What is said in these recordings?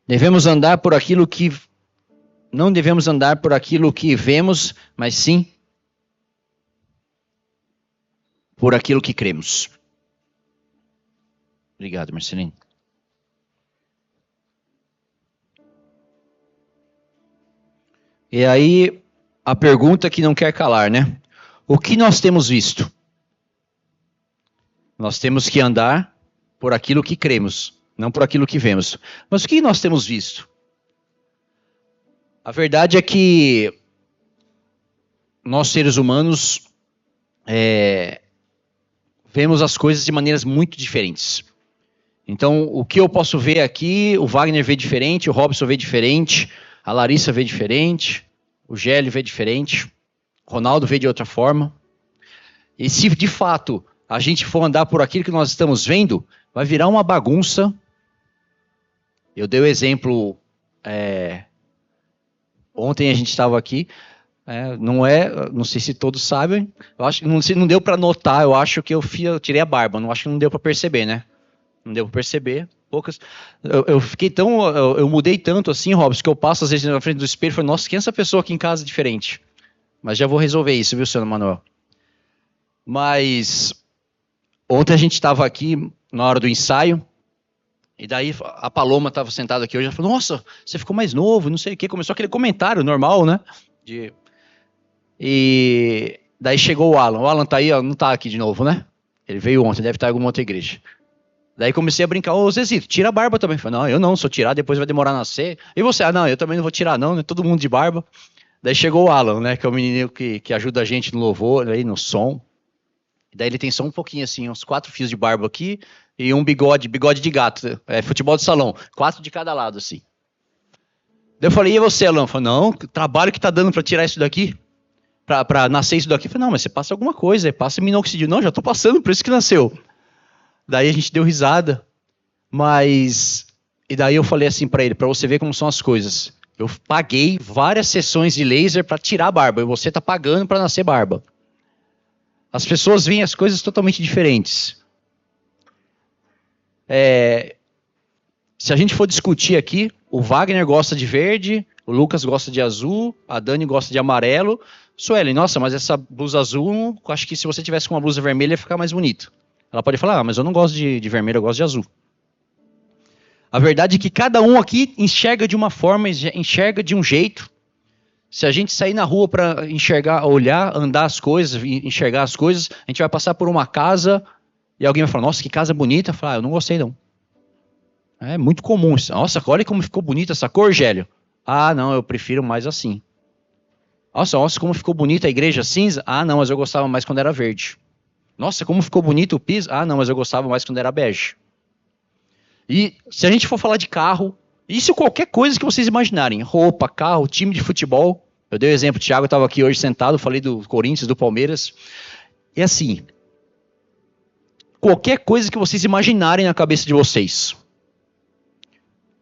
Devemos andar por aquilo que... Não devemos andar por aquilo que vemos, mas sim por aquilo que cremos. Obrigado, Marcelino. E aí, a pergunta que não quer calar, né? O que nós temos visto? Nós temos que andar por aquilo que cremos, não por aquilo que vemos. Mas o que nós temos visto? A verdade é que nós, seres humanos, vemos as coisas de maneiras muito diferentes. Então, o que eu posso ver aqui, o Wagner vê diferente, o Robson vê diferente, a Larissa vê diferente, o Gélio vê diferente, o Ronaldo vê de outra forma. E se, de fato, a gente for andar por aquilo que nós estamos vendo, vai virar uma bagunça. Eu dei o exemplo... Ontem a gente estava aqui, não sei se todos sabem, eu acho que não deu para notar, eu acho que eu tirei a barba, não acho que não deu para perceber, né? Não deu para perceber, poucas. Eu fiquei tão, eu mudei tanto assim, Robson, que eu passo às vezes na frente do espelho e falo, nossa, quem é essa pessoa aqui em casa diferente? Mas já vou resolver isso, viu, senhor Manuel? Mas ontem a gente estava aqui na hora do ensaio, e daí a Paloma estava sentada aqui hoje, ela falou, nossa, você ficou mais novo, não sei o quê. Começou aquele comentário normal, né? E daí chegou o Alan tá aí, ó, não tá aqui de novo, né? Ele veio ontem, deve estar em alguma outra igreja. Daí comecei a brincar, ô Zezito, tira a barba também. Falei, não, eu não, se eu tirar depois vai demorar a nascer. E você? Ah, não, eu também não vou tirar não, né? Todo mundo de barba. Daí chegou o Alan, né? Que é o menino que ajuda a gente no louvor, aí no som. Daí ele tem só um pouquinho assim, uns 4 fios de barba aqui e um bigode de gato, futebol de salão, 4 de cada lado assim. Daí eu falei, e você, Alan? Falei, não, o trabalho que tá dando para tirar isso daqui, para nascer isso daqui. Eu falei, não, mas você passa alguma coisa, passa minoxidil. Não, já tô passando, por isso que nasceu. Daí a gente deu risada, e daí eu falei assim para ele, para você ver como são as coisas. Eu paguei várias sessões de laser para tirar a barba, e você tá pagando para nascer barba. As pessoas veem as coisas totalmente diferentes. Se a gente for discutir aqui, o Wagner gosta de verde, o Lucas gosta de azul, a Dani gosta de amarelo. Suelen, nossa, mas essa blusa azul, acho que se você tivesse com uma blusa vermelha ia ficar mais bonito. Ela pode falar, mas eu não gosto de vermelho, eu gosto de azul. A verdade é que cada um aqui enxerga de uma forma, enxerga de um jeito. Se a gente sair na rua para enxergar, olhar, andar as coisas, enxergar as coisas, a gente vai passar por uma casa e alguém vai falar, nossa, que casa bonita. Falar, eu não gostei não. É muito comum. Nossa, olha como ficou bonita essa cor, Gélio. Ah, não, eu prefiro mais assim. Nossa, como ficou bonita a igreja cinza. Ah, não, mas eu gostava mais quando era verde. Nossa, como ficou bonito o piso. Ah, não, mas eu gostava mais quando era bege. E se a gente for falar de carro, isso qualquer coisa que vocês imaginarem. Roupa, carro, time de futebol. Eu dei o exemplo, o Thiago estava aqui hoje sentado, falei do Corinthians, do Palmeiras. É assim, qualquer coisa que vocês imaginarem na cabeça de vocês.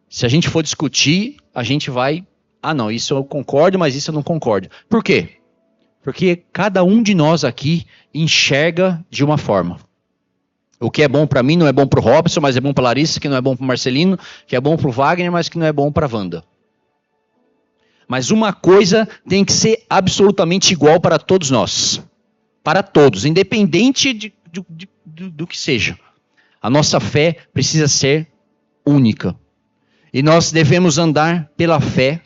Se a gente for discutir, a gente vai... Ah, não, isso eu concordo, mas isso eu não concordo. Por quê? Porque cada um de nós aqui enxerga de uma forma. O que é bom para mim não é bom para o Robson, mas é bom para a Larissa, que não é bom para o Marcelino, que é bom para o Wagner, mas que não é bom para a Wanda. Mas uma coisa tem que ser absolutamente igual para todos nós. Para todos, independente do que seja. A nossa fé precisa ser única. E nós devemos andar pela fé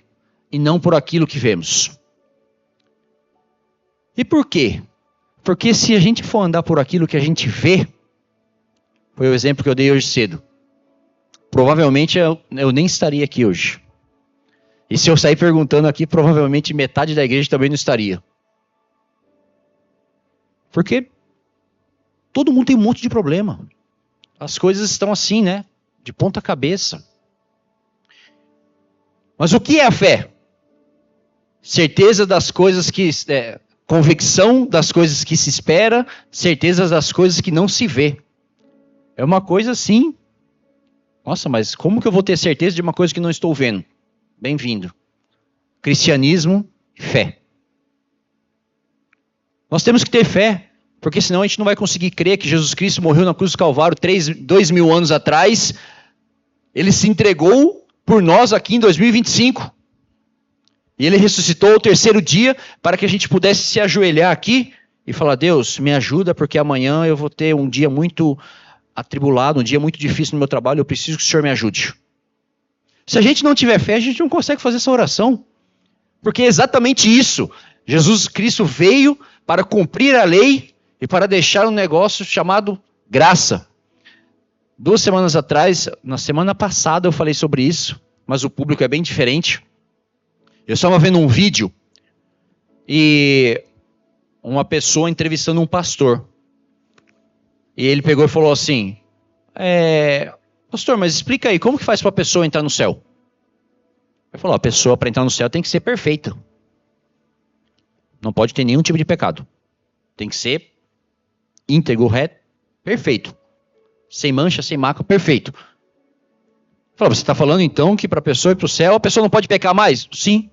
e não por aquilo que vemos. E por quê? Porque se a gente for andar por aquilo que a gente vê, foi o exemplo que eu dei hoje cedo, provavelmente eu nem estaria aqui hoje. E se eu sair perguntando aqui, provavelmente metade da igreja também não estaria. Porque todo mundo tem um monte de problema. As coisas estão assim, né? De ponta cabeça. Mas o que é a fé? Certeza das coisas que... convicção das coisas que se espera, certeza das coisas que não se vê. É uma coisa assim. Nossa, mas como que eu vou ter certeza de uma coisa que não estou vendo? Bem-vindo. Cristianismo e fé. Nós temos que ter fé, porque senão a gente não vai conseguir crer que Jesus Cristo morreu na cruz do Calvário 2.000 anos atrás. Ele se entregou por nós aqui em 2025. E ele ressuscitou ao terceiro dia para que a gente pudesse se ajoelhar aqui e falar: Deus, me ajuda, porque amanhã eu vou ter um dia muito atribulado, um dia muito difícil no meu trabalho, eu preciso que o Senhor me ajude. Se a gente não tiver fé, a gente não consegue fazer essa oração. Porque é exatamente isso. Jesus Cristo veio para cumprir a lei e para deixar um negócio chamado graça. 2 semanas atrás, na semana passada eu falei sobre isso, mas o público é bem diferente. Eu estava vendo um vídeo e uma pessoa entrevistando um pastor. E ele pegou e falou assim: pastor, mas explica aí, como que faz para a pessoa entrar no céu? Ele falou: a pessoa para entrar no céu tem que ser perfeita. Não pode ter nenhum tipo de pecado. Tem que ser íntegro, reto, perfeito. Sem mancha, sem mácula, perfeito. Ele falou: você está falando então que para a pessoa ir para o céu, a pessoa não pode pecar mais? Sim.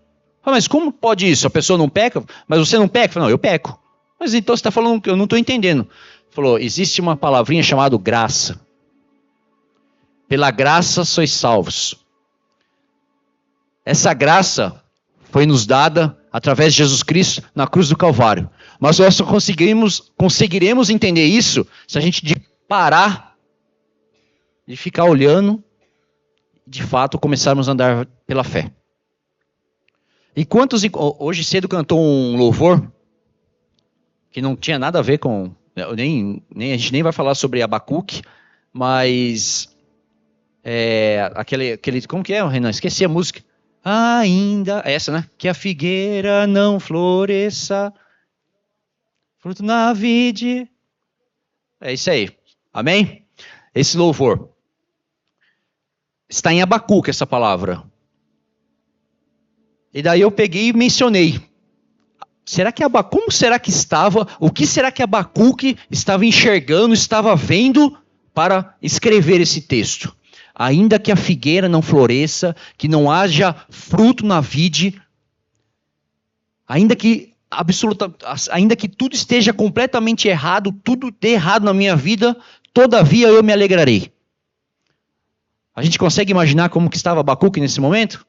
Mas como pode isso? A pessoa não peca? Mas você não peca? Eu falei: não, eu peco. Mas então você está falando que eu não estou entendendo. Ele falou: existe uma palavrinha chamada graça. Pela graça sois salvos. Essa graça foi nos dada através de Jesus Cristo na cruz do Calvário. Mas nós só conseguiremos entender isso se a gente parar de ficar olhando e de fato começarmos a andar pela fé. E quantos hoje cedo cantou um louvor que não tinha nada a ver com, a gente nem vai falar sobre Abacuque, mas aquele como que é, Renan? Esqueci a música. Ainda, essa, né? Que a figueira não floresça, fruto na vide. É isso aí. Amém? Esse louvor está em Abacuque, essa palavra. E daí eu peguei e mencionei. Como será que estava? O que será que Abacuque estava enxergando, estava vendo para escrever esse texto? Ainda que a figueira não floresça, que não haja fruto na vide, ainda que tudo esteja completamente errado, tudo dê errado na minha vida, todavia eu me alegrarei. A gente consegue imaginar como que estava Abacuque nesse momento?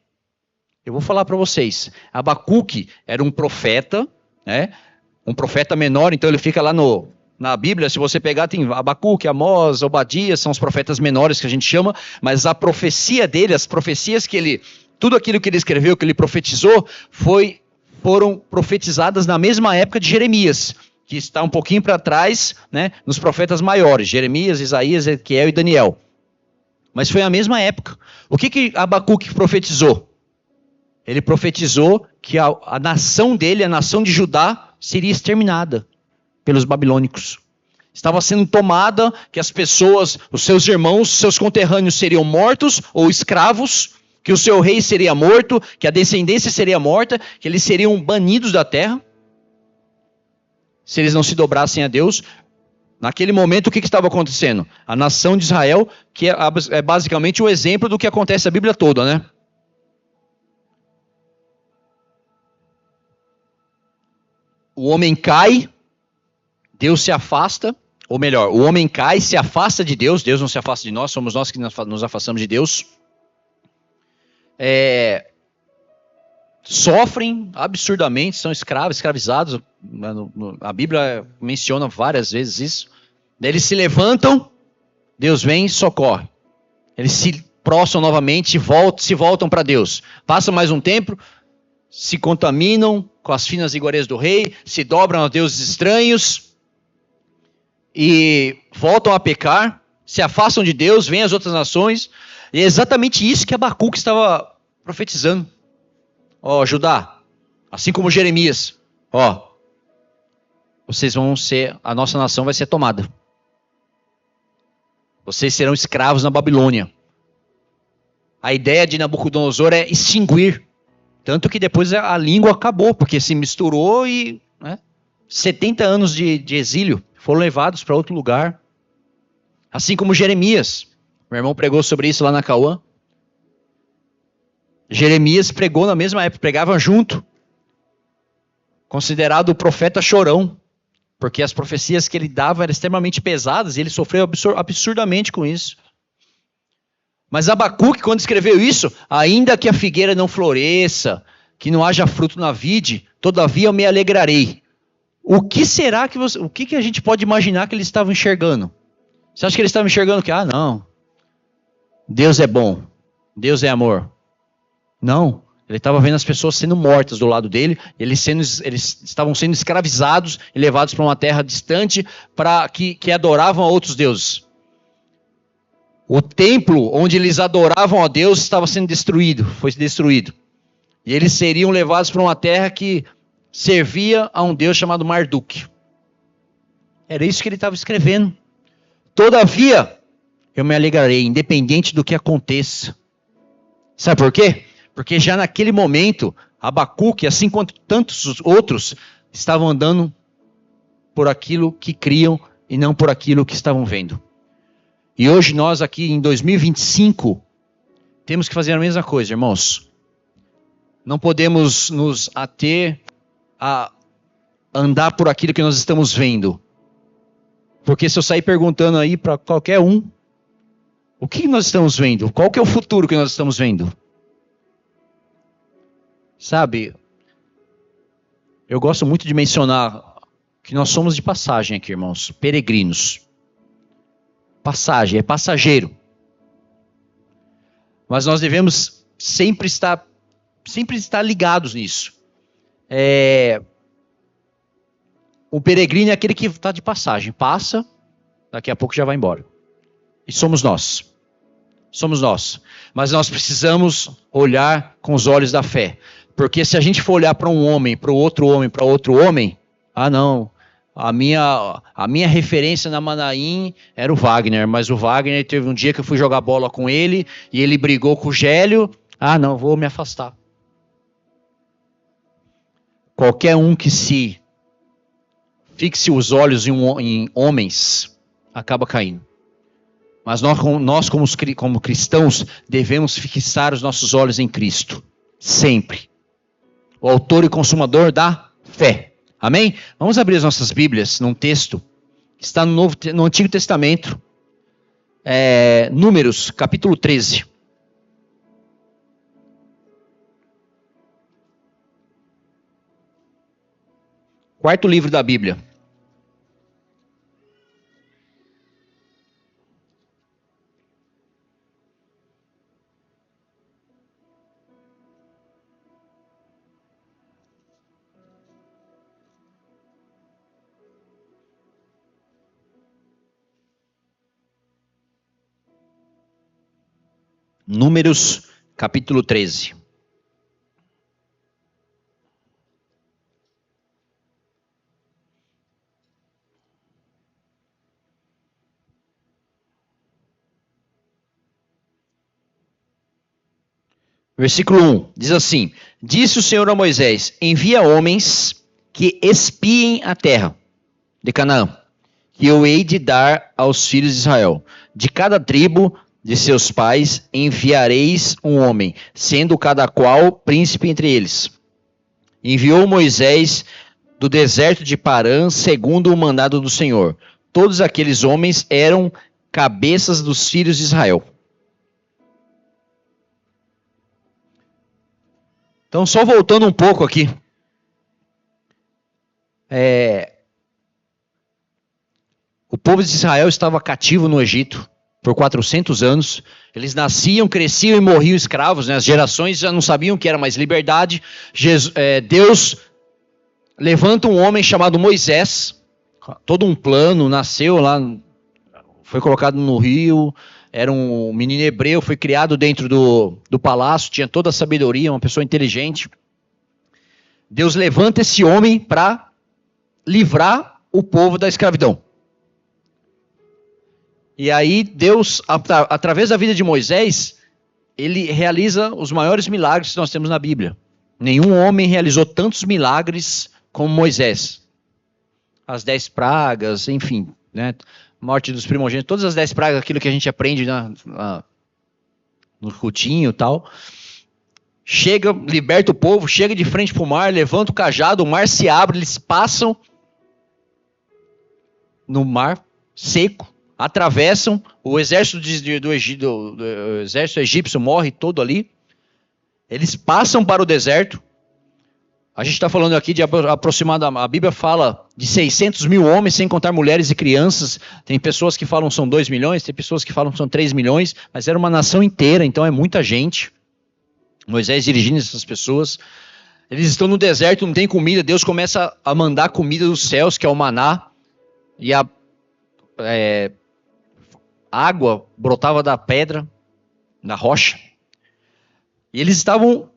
Eu vou falar para vocês. Abacuque era um profeta, né? Um profeta menor, então ele fica lá na Bíblia. Se você pegar, tem Abacuque, Amós, Obadias, são os profetas menores que a gente chama, mas a profecia dele, as profecias tudo aquilo que ele escreveu, que ele profetizou, foram profetizadas na mesma época de Jeremias, que está um pouquinho para trás, né, nos profetas maiores, Jeremias, Isaías, Ezequiel e Daniel. Mas foi a mesma época. O que Abacuque profetizou? Ele profetizou que a nação dele, a nação de Judá, seria exterminada pelos babilônicos. Estava sendo tomada, que as pessoas, os seus irmãos, seus conterrâneos seriam mortos ou escravos, que o seu rei seria morto, que a descendência seria morta, que eles seriam banidos da terra, se eles não se dobrassem a Deus. Naquele momento, o que estava acontecendo? A nação de Israel, que é basicamente o exemplo do que acontece na Bíblia toda, né? O homem cai, Deus se afasta, ou melhor, o homem cai, se afasta de Deus, Deus não se afasta de nós, somos nós que nos afastamos de Deus. Sofrem absurdamente, são escravizados, a Bíblia menciona várias vezes isso. Eles se levantam, Deus vem e socorre. Eles se prostram novamente, se voltam para Deus. Passa mais um tempo, se contaminam com as finas iguarias do rei, se dobram a deuses estranhos e voltam a pecar, se afastam de Deus, vêm as outras nações. E é exatamente isso que Abacuque estava profetizando. Judá, assim como Jeremias, vocês vão ser, a nossa nação vai ser tomada. Vocês serão escravos na Babilônia. A ideia de Nabucodonosor é extinguir. Tanto que depois a língua acabou, porque se misturou e 70 anos de exílio, foram levados para outro lugar. Assim como Jeremias. Meu irmão pregou sobre isso lá na Cauã. Jeremias pregou na mesma época, pregava junto. Considerado o profeta chorão, porque as profecias que ele dava eram extremamente pesadas e ele sofreu absurdamente com isso. Mas Abacuque, quando escreveu isso, ainda que a figueira não floresça, que não haja fruto na vide, todavia eu me alegrarei. O que será que o que a gente pode imaginar que eles estavam enxergando? Você acha que eles estavam enxergando que, não, Deus é bom, Deus é amor? Não, ele estava vendo as pessoas sendo mortas do lado dele, eles estavam sendo escravizados e levados para uma terra distante que adoravam a outros deuses. O templo onde eles adoravam a Deus estava sendo destruído, foi destruído. E eles seriam levados para uma terra que servia a um Deus chamado Marduk. Era isso que ele estava escrevendo. Todavia, eu me alegrarei, independente do que aconteça. Sabe por quê? Porque já naquele momento, Abacuque, assim quanto tantos outros, estavam andando por aquilo que criam e não por aquilo que estavam vendo. E hoje nós aqui em 2025, temos que fazer a mesma coisa, irmãos. Não podemos nos ater a andar por aquilo que nós estamos vendo. Porque se eu sair perguntando aí para qualquer um, o que nós estamos vendo? Qual que é o futuro que nós estamos vendo? Sabe, eu gosto muito de mencionar que nós somos de passagem aqui, irmãos, peregrinos. Passagem, é passageiro. Mas nós devemos sempre estar ligados nisso. O peregrino é aquele que está de passagem. Passa, daqui a pouco já vai embora. E somos nós. Somos nós. Mas nós precisamos olhar com os olhos da fé. Porque se a gente for olhar para um homem, para outro homem, não. A minha referência na Manaim era o Wagner, mas o Wagner teve um dia que eu fui jogar bola com ele e ele brigou com o Gélio. Não, vou me afastar. Qualquer um que se fixe os olhos em homens, acaba caindo. Mas nós como cristãos, devemos fixar os nossos olhos em Cristo. Sempre. O autor e consumador da fé. Amém? Vamos abrir as nossas Bíblias num texto que está no Antigo Testamento. Números, capítulo 13. Quarto livro da Bíblia. Números, capítulo 13. Versículo 1, diz assim: Disse o Senhor a Moisés: envia homens que espiem a terra de Canaã, que eu hei de dar aos filhos de Israel. De cada tribo de seus pais enviareis um homem, sendo cada qual príncipe entre eles. Enviou Moisés do deserto de Parã, segundo o mandado do Senhor. Todos aqueles homens eram cabeças dos filhos de Israel. Então, só voltando um pouco aqui. O povo de Israel estava cativo no Egito por 400 anos. Eles nasciam, cresciam e morriam escravos. As gerações já não sabiam o que era mais liberdade. Deus levanta um homem chamado Moisés. Todo um plano, nasceu lá, foi colocado no rio. Era um menino hebreu, foi criado dentro do palácio, tinha toda a sabedoria, uma pessoa inteligente. Deus levanta esse homem para livrar o povo da escravidão. E aí Deus, através da vida de Moisés, ele realiza os maiores milagres que nós temos na Bíblia. Nenhum homem realizou tantos milagres como Moisés. As 10 pragas, enfim, né? Morte dos primogênitos, todas as 10 pragas, aquilo que a gente aprende no cultinho e tal. Chega, liberta o povo, chega de frente para o mar, levanta o cajado, o mar se abre, eles passam no mar seco, atravessam, o exército do exército egípcio morre todo ali. Eles passam para o deserto. A gente está falando aqui de aproximadamente, a Bíblia fala de 600 mil homens, sem contar mulheres e crianças. Tem pessoas que falam que são 2 milhões, tem pessoas que falam que são 3 milhões, mas era uma nação inteira, então é muita gente. Moisés dirigindo essas pessoas. Eles estão no deserto, não tem comida, Deus começa a mandar comida dos céus, que é o maná, e a água brotava da pedra, da rocha. E eles estavam...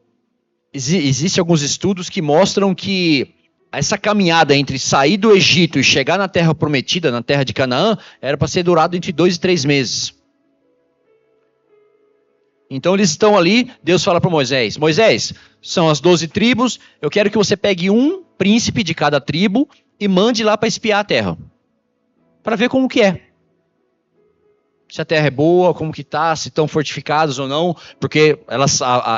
Existem alguns estudos que mostram que essa caminhada entre sair do Egito e chegar na terra prometida, na terra de Canaã, era para ser durado entre 2 e 3 meses. Então eles estão ali, Deus fala para Moisés, Moisés, são as 12 tribos, eu quero que você pegue um príncipe de cada tribo e mande lá para espiar a terra. Para ver como que é. Se a terra é boa, como que está, se estão fortificados ou não, porque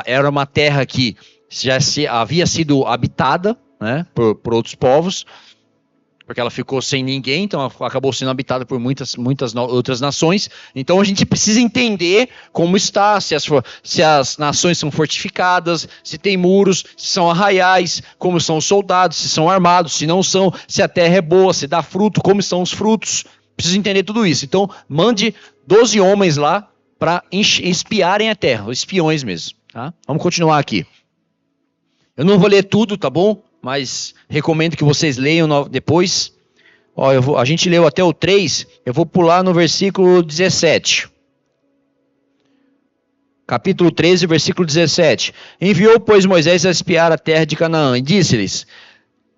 era uma terra que já havia sido habitada, né, por outros povos, porque ela ficou sem ninguém, então ela acabou sendo habitada por muitas outras nações. Então a gente precisa entender como está, se as nações são fortificadas, se tem muros, se são arraiais, como são os soldados, se são armados, se não são, se a terra é boa, se dá fruto, como estão os frutos. Preciso entender tudo isso. Então mande 12 homens lá para espiarem a terra, espiões mesmo. Tá? Vamos continuar aqui. Eu não vou ler tudo, tá bom? Mas recomendo que vocês leiam depois. Ó, a gente leu até o 3, eu vou pular no versículo 17. Capítulo 13, versículo 17. Enviou, pois, Moisés a espiar a terra de Canaã, e disse-lhes,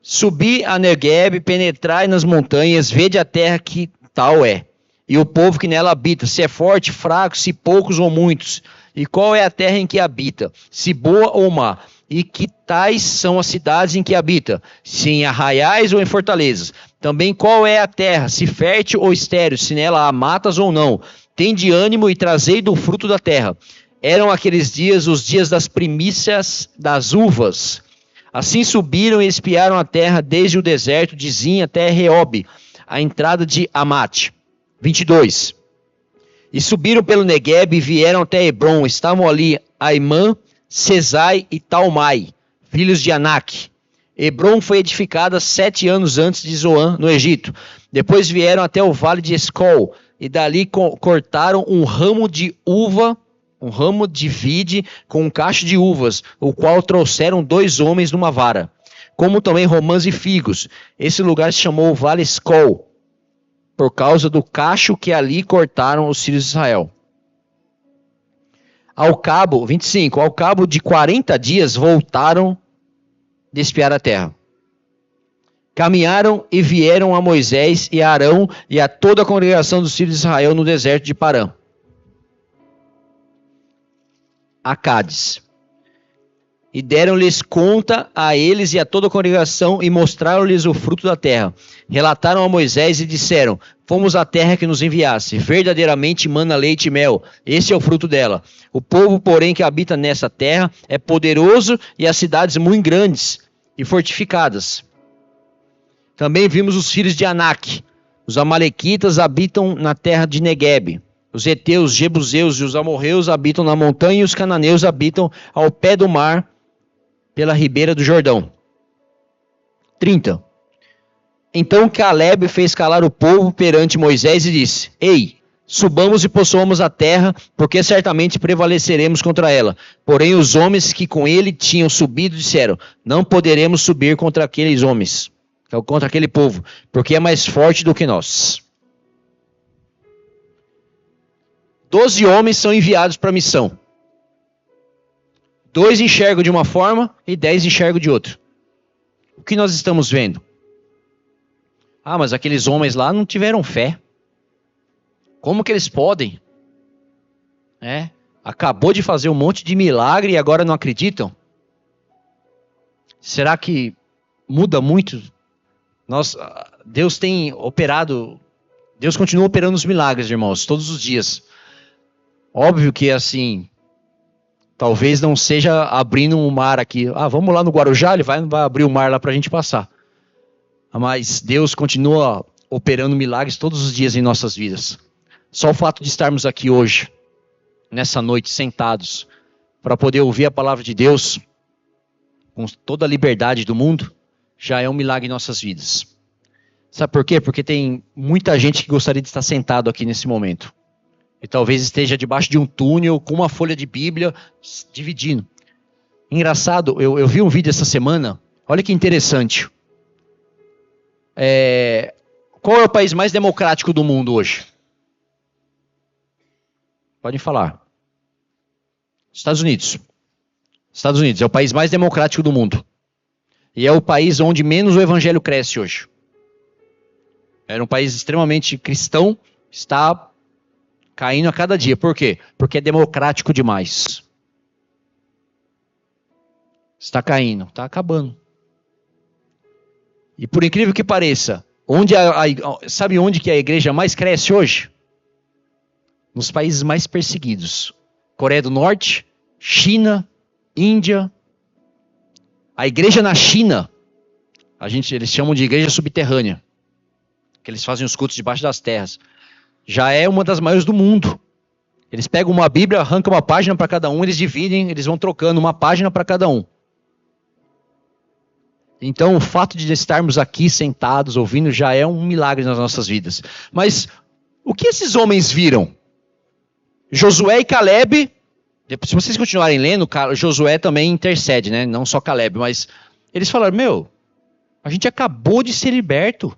subi a Negueb, penetrai nas montanhas, vede a terra que tal é, e o povo que nela habita, se é forte, fraco, se poucos ou muitos, e qual é a terra em que habita, se boa ou má, e que tais são as cidades em que habita, se em arraiais ou em fortalezas. Também qual é a terra, se fértil ou estéril, se nela há matas ou não. Tende ânimo e trazei do fruto da terra. Eram aqueles dias os dias das primícias das uvas. Assim subiram e espiaram a terra desde o deserto de Zin até Reob, a entrada de Amate. 22. E subiram pelo Negueb e vieram até Hebron. Estavam ali Aimã, Sesai e Talmai, filhos de Anak. Hebron foi edificada 7 anos antes de Zoan, no Egito. Depois vieram até o vale de Escol, e dali cortaram um ramo de uva, um ramo de vide com um cacho de uvas, o qual trouxeram 2 homens numa vara, como também romãs e figos. Esse lugar se chamou Vale Escol, por causa do cacho que ali cortaram os filhos de Israel. Ao cabo, 25, ao cabo de 40 dias voltaram de espiar a terra. Caminharam e vieram a Moisés e a Arão e a toda a congregação dos filhos de Israel no deserto de Parã, a Cádiz. E deram-lhes conta a eles e a toda a congregação e mostraram-lhes o fruto da terra. Relataram a Moisés e disseram, fomos à terra que nos enviasse, verdadeiramente mana leite e mel, esse é o fruto dela. O povo, porém, que habita nessa terra é poderoso e as cidades muito grandes e fortificadas. Também vimos os filhos de Anak. Os amalequitas habitam na terra de Negueb. Os heteus, jebuseus e os amorreus habitam na montanha e os cananeus habitam ao pé do mar, pela ribeira do Jordão. 30. Então Caleb fez calar o povo perante Moisés e disse, ei, subamos e possuamos a terra, porque certamente prevaleceremos contra ela. Porém os homens que com ele tinham subido disseram, não poderemos subir contra aqueles homens, contra aquele povo, porque é mais forte do que nós. 12 homens são enviados para a missão. 2 enxergam de uma forma e 10 enxergam de outra. O que nós estamos vendo? Ah, mas aqueles homens lá não tiveram fé. Como que eles podem? Acabou de fazer um monte de milagre e agora não acreditam? Será que muda muito? Deus tem operado, Deus continua operando os milagres, irmãos, todos os dias. Óbvio que assim, talvez não seja abrindo um mar aqui. Ah, vamos lá no Guarujá, ele vai abrir o mar lá para a gente passar. Mas Deus continua operando milagres todos os dias em nossas vidas. Só o fato de estarmos aqui hoje, nessa noite, sentados, para poder ouvir a palavra de Deus, com toda a liberdade do mundo, já é um milagre em nossas vidas. Sabe por quê? Porque tem muita gente que gostaria de estar sentado aqui nesse momento. E talvez esteja debaixo de um túnel com uma folha de Bíblia dividindo. Engraçado, eu vi um vídeo essa semana, olha que interessante. Qual é o país mais democrático do mundo hoje? Podem falar. Estados Unidos. Estados Unidos é o país mais democrático do mundo. E é o país onde menos o evangelho cresce hoje. Era um país extremamente cristão, está caindo a cada dia. Por quê? Porque é democrático demais. Está caindo, está acabando. E por incrível que pareça, sabe onde que a igreja mais cresce hoje? Nos países mais perseguidos. Coreia do Norte, China, Índia. A igreja na China, eles chamam de igreja subterrânea. Que eles fazem os cultos debaixo das terras. Já é uma das maiores do mundo. Eles pegam uma Bíblia, arrancam uma página para cada um, eles dividem, eles vão trocando uma página para cada um. Então, o fato de estarmos aqui sentados, ouvindo, já é um milagre nas nossas vidas. Mas, o que esses homens viram? Josué e Caleb, se vocês continuarem lendo, Josué também intercede, né? Não só Caleb, mas eles falaram, a gente acabou de ser liberto.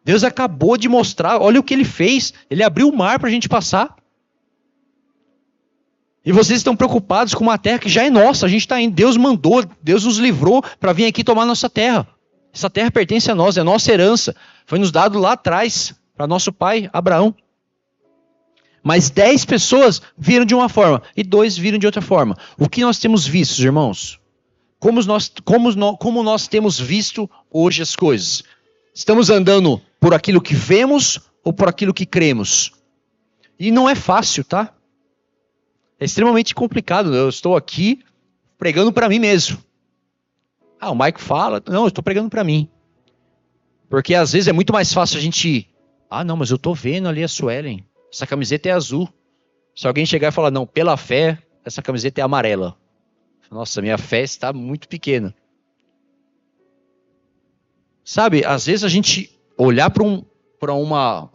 Deus acabou de mostrar, olha o que ele fez. Ele abriu o mar para a gente passar. E vocês estão preocupados com uma terra que já é nossa. A gente está indo. Deus mandou, Deus nos livrou para vir aqui tomar nossa terra. Essa terra pertence a nós, é nossa herança. Foi nos dado lá atrás, para nosso pai Abraão. Mas 10 pessoas viram de uma forma e 2 viram de outra forma. O que nós temos visto, irmãos? Como nós temos visto hoje as coisas? Estamos andando por aquilo que vemos ou por aquilo que cremos? E não é fácil, tá? É extremamente complicado. Eu estou aqui pregando para mim mesmo. O Mike fala. Não, eu estou pregando para mim. Porque às vezes é muito mais fácil a gente... não, mas eu estou vendo ali a Suelen. Essa camiseta é azul. Se alguém chegar e falar, não, pela fé, essa camiseta é amarela. Nossa, minha fé está muito pequena. Sabe, às vezes a gente olhar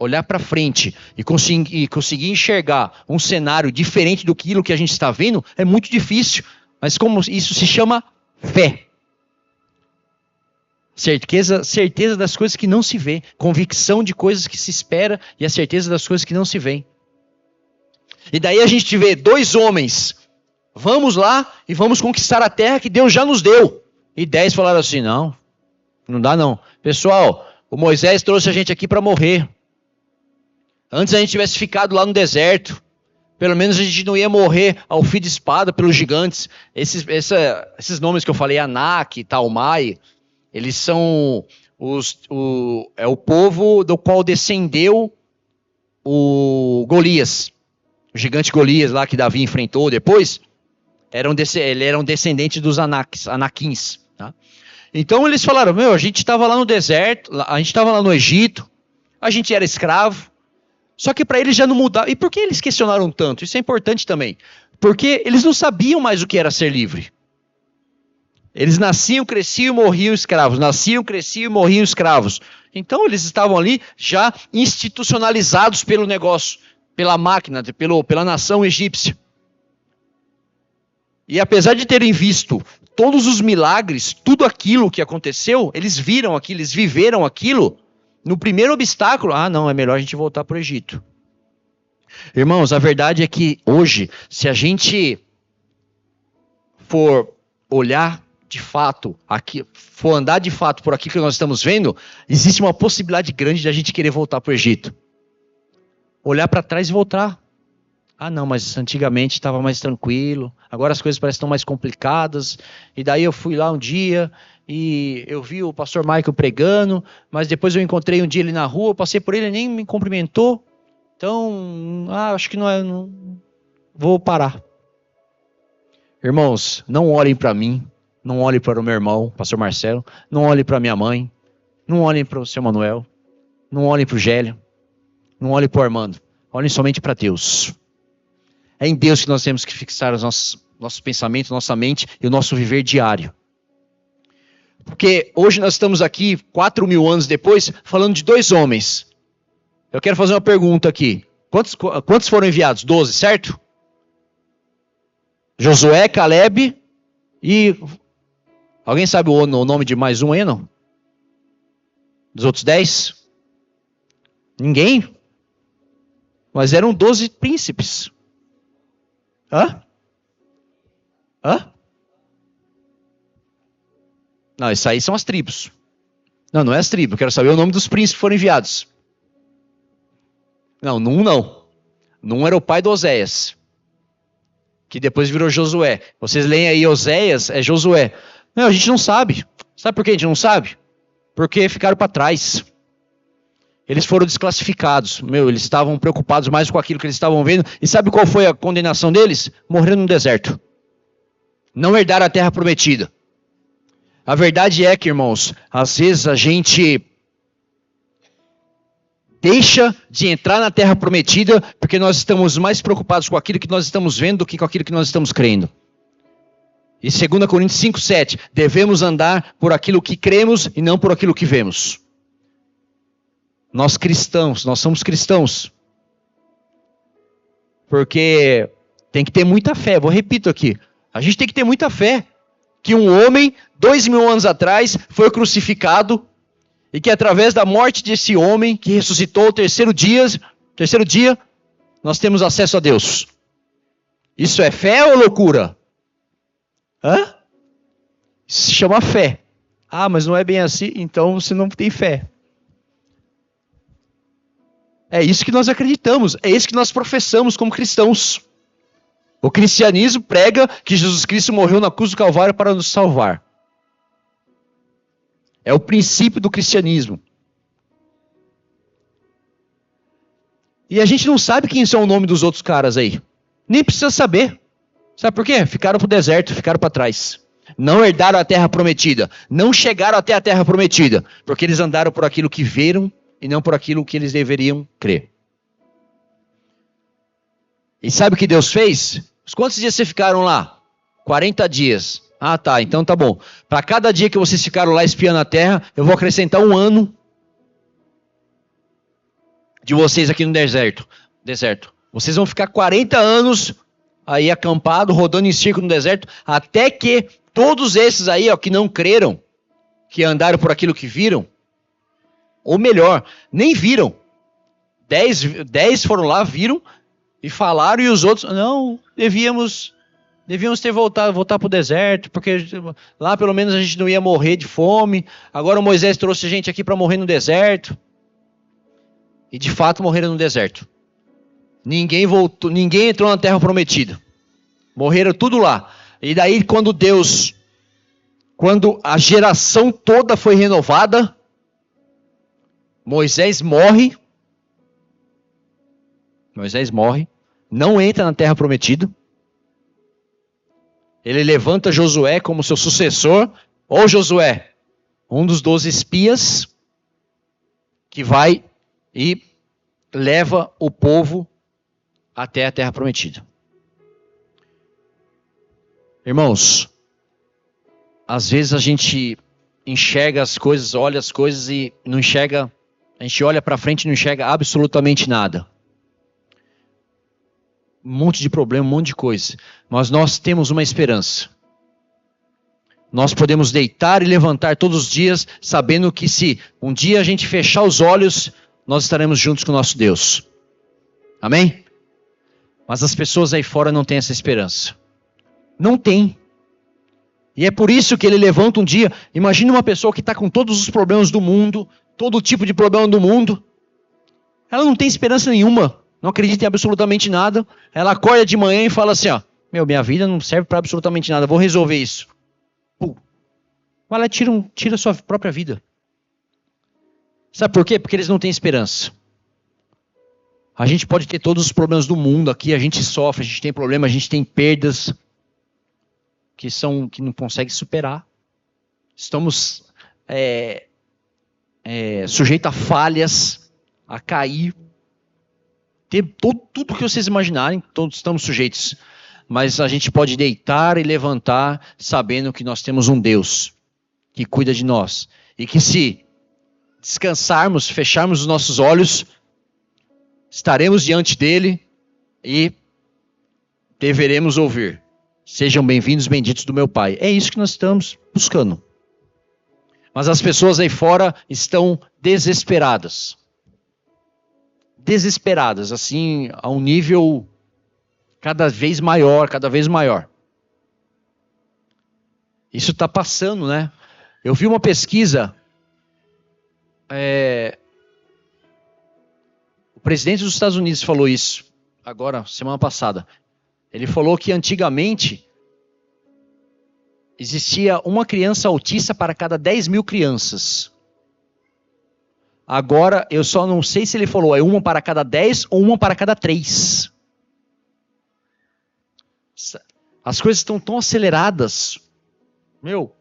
olhar para frente e conseguir enxergar um cenário diferente do que a gente está vendo é muito difícil. Mas como isso se chama fé. Certeza das coisas que não se vê. Convicção de coisas que se espera e a certeza das coisas que não se vê. E daí a gente vê 2 homens. Vamos lá e vamos conquistar a terra que Deus já nos deu. E 10 falaram assim, não dá não. Pessoal, o Moisés trouxe a gente aqui para morrer. Antes a gente tivesse ficado lá no deserto. Pelo menos a gente não ia morrer ao fio de espada pelos gigantes. Esses nomes que eu falei, Anak, Talmai, eles são o povo do qual descendeu o Golias. O gigante Golias lá que Davi enfrentou depois. Ele era um descendente dos Anakins. Tá? Então eles falaram, a gente estava lá no deserto, a gente estava lá no Egito, a gente era escravo. Só que para eles já não mudava. E por que eles questionaram tanto? Isso é importante também. Porque eles não sabiam mais o que era ser livre. Eles nasciam, cresciam e morriam escravos. Nasciam, cresciam e morriam escravos. Então eles estavam ali já institucionalizados pelo negócio, pela máquina, pela nação egípcia. E apesar de terem visto todos os milagres, tudo aquilo que aconteceu, eles viram aquilo, eles viveram aquilo. No primeiro obstáculo, não, é melhor a gente voltar para o Egito. Irmãos, a verdade é que hoje, se a gente for olhar de fato, for andar de fato por aquilo que nós estamos vendo, existe uma possibilidade grande de a gente querer voltar para o Egito. Olhar para trás e voltar. Não, mas antigamente estava mais tranquilo, agora as coisas parecem tão mais complicadas, e daí eu fui lá um dia e eu vi o pastor Michael pregando, mas depois eu encontrei um dia ele na rua, eu passei por ele e nem me cumprimentou, então, acho que não vou parar. Irmãos, não olhem para mim, não olhem para o meu irmão, pastor Marcelo, não olhem para minha mãe, não olhem para o seu Manuel, não olhem para o Gélio, não olhem para o Armando. Olhem somente para Deus. É em Deus que nós temos que fixar os nossos pensamentos, nossa mente e o nosso viver diário. Porque hoje nós estamos aqui, 4.000 anos depois, falando de 2 homens. Eu quero fazer uma pergunta aqui. Quantos foram enviados? 12, certo? Josué, Caleb e... Alguém sabe o nome de mais um aí, não? Dos outros 10? Ninguém? Mas eram 12 príncipes. Hã? Não, isso aí são as tribos. Não é as tribos. Eu quero saber o nome dos príncipes que foram enviados. Não, Num não. Num era o pai de Oséias, que depois virou Josué. Vocês leem aí Oséias, é Josué. Não, a gente não sabe. Sabe por que a gente não sabe? Porque ficaram para trás. Eles foram desclassificados. Eles estavam preocupados mais com aquilo que eles estavam vendo. E sabe qual foi a condenação deles? Morreram no deserto. Não herdaram a terra prometida. A verdade é que, irmãos, às vezes a gente deixa de entrar na terra prometida porque nós estamos mais preocupados com aquilo que nós estamos vendo do que com aquilo que nós estamos crendo. E 2 Coríntios 5:7, devemos andar por aquilo que cremos e não por aquilo que vemos. Nós cristãos, nós somos cristãos. Porque tem que ter muita fé, vou repetir aqui. A gente tem que ter muita fé que um homem, 2.000 anos atrás, foi crucificado e que através da morte desse homem, que ressuscitou o terceiro dia, nós temos acesso a Deus. Isso é fé ou loucura? Isso se chama fé. Ah, mas não é bem assim, então você não tem fé. É isso que nós acreditamos, é isso que nós professamos como cristãos. O cristianismo prega que Jesus Cristo morreu na cruz do Calvário para nos salvar. É o princípio do cristianismo. E a gente não sabe quem são o nome dos outros caras aí. Nem precisa saber. Sabe por quê? Ficaram para o deserto, ficaram para trás. Não herdaram a terra prometida. Não chegaram até a terra prometida. Porque eles andaram por aquilo que viram e não por aquilo que eles deveriam crer. E sabe o que Deus fez? Quantos dias vocês ficaram lá? 40 dias. Ah, tá, então tá bom. Para cada dia que vocês ficaram lá espiando a terra, eu vou acrescentar 1 ano de vocês aqui no deserto. Vocês vão ficar 40 anos aí acampado, rodando em círculo no deserto, até que todos esses aí, ó, que não creram, que andaram por aquilo que viram, ou melhor, nem viram. 10 foram lá, viram e falaram, e os outros, não, devíamos ter voltar para o deserto, porque lá pelo menos a gente não ia morrer de fome. Agora o Moisés trouxe a gente aqui para morrer no deserto. E de fato morreram no deserto. Ninguém voltou, ninguém entrou na terra prometida. Morreram tudo lá. E daí quando a geração toda foi renovada, Moisés morre, não entra na terra prometida. Ele levanta Josué como seu sucessor. Ou Josué, um dos 12 espias, que vai e leva o povo até a terra prometida. Irmãos, às vezes a gente enxerga as coisas, olha as coisas e não enxerga, a gente olha para frente e não enxerga absolutamente nada. Um monte de problema, um monte de coisa. Mas nós temos uma esperança. Nós podemos deitar e levantar todos os dias, sabendo que se um dia a gente fechar os olhos, nós estaremos juntos com o nosso Deus. Amém? Mas as pessoas aí fora não têm essa esperança. Não tem. E é por isso que ele levanta um dia. Imagine uma pessoa que está com todos os problemas do mundo, todo tipo de problema do mundo. Ela não tem esperança nenhuma. Não acredita em absolutamente nada. Ela acorda de manhã e fala assim, ó, minha vida não serve para absolutamente nada, vou resolver isso. Vai lá e tira a sua própria vida. Sabe por quê? Porque eles não têm esperança. A gente pode ter todos os problemas do mundo aqui, a gente sofre, a gente tem problemas, a gente tem perdas que não consegue superar. Estamos sujeitos a falhas, a cair. ter tudo que vocês imaginarem, todos estamos sujeitos. Mas a gente pode deitar e levantar sabendo que nós temos um Deus que cuida de nós. E que se descansarmos, fecharmos os nossos olhos, estaremos diante dele e deveremos ouvir: sejam bem-vindos, benditos do meu Pai. É isso que nós estamos buscando. Mas as pessoas aí fora estão desesperadas. Desesperadas, assim, a um nível cada vez maior, cada vez maior. Isso está passando, né? Eu vi uma pesquisa, o presidente dos Estados Unidos falou isso, agora, semana passada. Ele falou que antigamente existia uma criança autista para cada 10 mil crianças. Agora, eu só não sei se ele falou é uma para cada 10 ou uma para cada 3. As coisas estão tão aceleradas. Meu,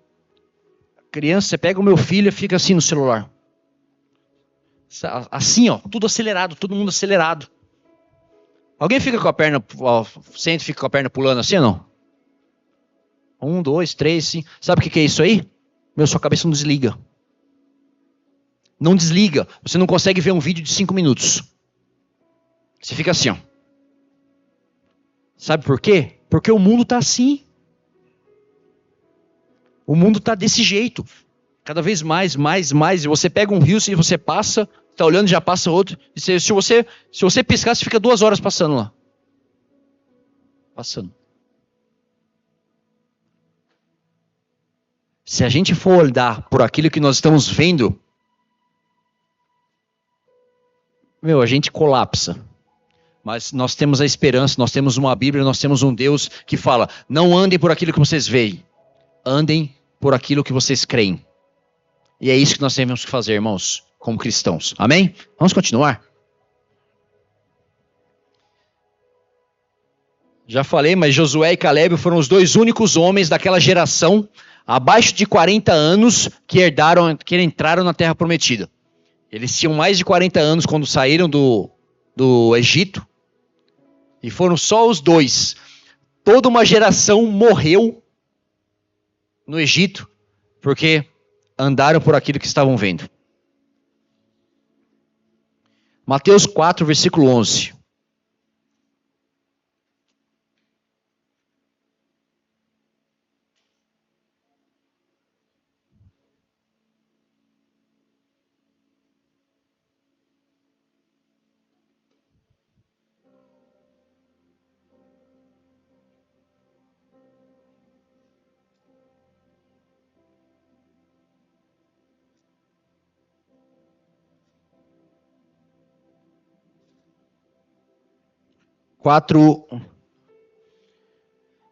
criança, você pega o meu filho e fica assim no celular. Assim, ó, tudo acelerado, todo mundo acelerado. Alguém fica com a perna, sente, fica com a perna pulando assim ou não? 1, 2, 3, 5. Sabe o que é isso aí? Meu, sua cabeça não desliga. Não desliga. Você não consegue ver um vídeo de 5 minutos. Você fica assim, ó. Sabe por quê? Porque o mundo está assim. O mundo está desse jeito. Cada vez mais. E você pega um rio e você passa, está olhando, já passa outro. E se você piscar, você fica 2 horas passando lá. Passando. Se a gente for olhar por aquilo que nós estamos vendo, meu, a gente colapsa. Mas nós temos a esperança, nós temos uma Bíblia, nós temos um Deus que fala: não andem por aquilo que vocês veem, andem por aquilo que vocês creem. E é isso que nós temos que fazer, irmãos, como cristãos. Amém? Vamos continuar? Já falei, mas Josué e Caleb foram os 2 únicos homens daquela geração, abaixo de 40 anos, que entraram na Terra Prometida. Eles tinham mais de 40 anos quando saíram do Egito. E foram só os 2. Toda uma geração morreu no Egito, porque andaram por aquilo que estavam vendo. Mateus 4, versículo 11.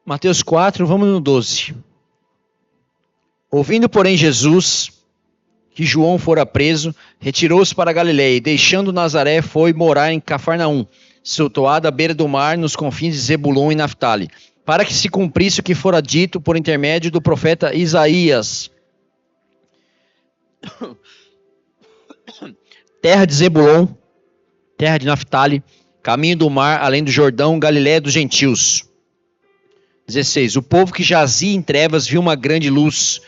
Mateus 4, vamos no 12. Ouvindo, porém, Jesus que João fora preso, retirou-se para a Galiléia e, deixando Nazaré, foi morar em Cafarnaum, situada à beira do mar, nos confins de Zebulon e Naftali, para que se cumprisse o que fora dito por intermédio do profeta Isaías. Terra de Zebulon, terra de Naftali, caminho do mar, além do Jordão, Galiléia dos gentios. 16. O povo que jazia em trevas viu uma grande luz,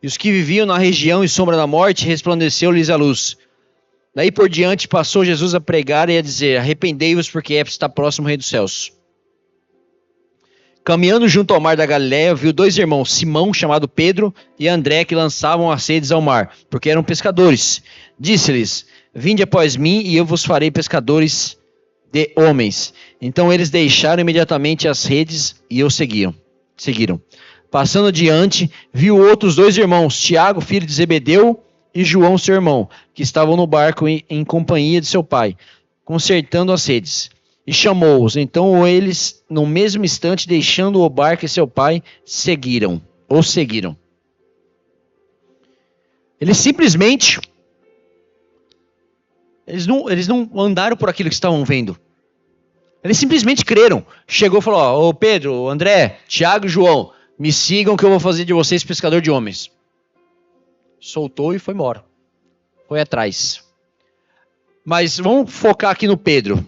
e os que viviam na região e sombra da morte, resplandeceu-lhes a luz. Daí por diante passou Jesus a pregar e a dizer: arrependei-vos, porque está próximo o Rei dos Céus. Caminhando junto ao mar da Galiléia, viu 2 irmãos, Simão, chamado Pedro, e André, que lançavam as redes ao mar, porque eram pescadores. Disse-lhes: vinde após mim, e eu vos farei pescadores de homens. Então eles deixaram imediatamente as redes e o seguiram. Passando adiante, viu outros 2 irmãos, Tiago, filho de Zebedeu, e João, seu irmão, que estavam no barco em companhia de seu pai, consertando as redes. E chamou-os. Então eles, no mesmo instante, deixando o barco e seu pai, seguiram. Eles simplesmente... Eles não andaram por aquilo que estavam vendo. Eles simplesmente creram. Chegou e falou: ô Pedro, André, Tiago e João, me sigam que eu vou fazer de vocês pescador de homens. Soltou e foi embora. Foi atrás. Mas vamos focar aqui no Pedro.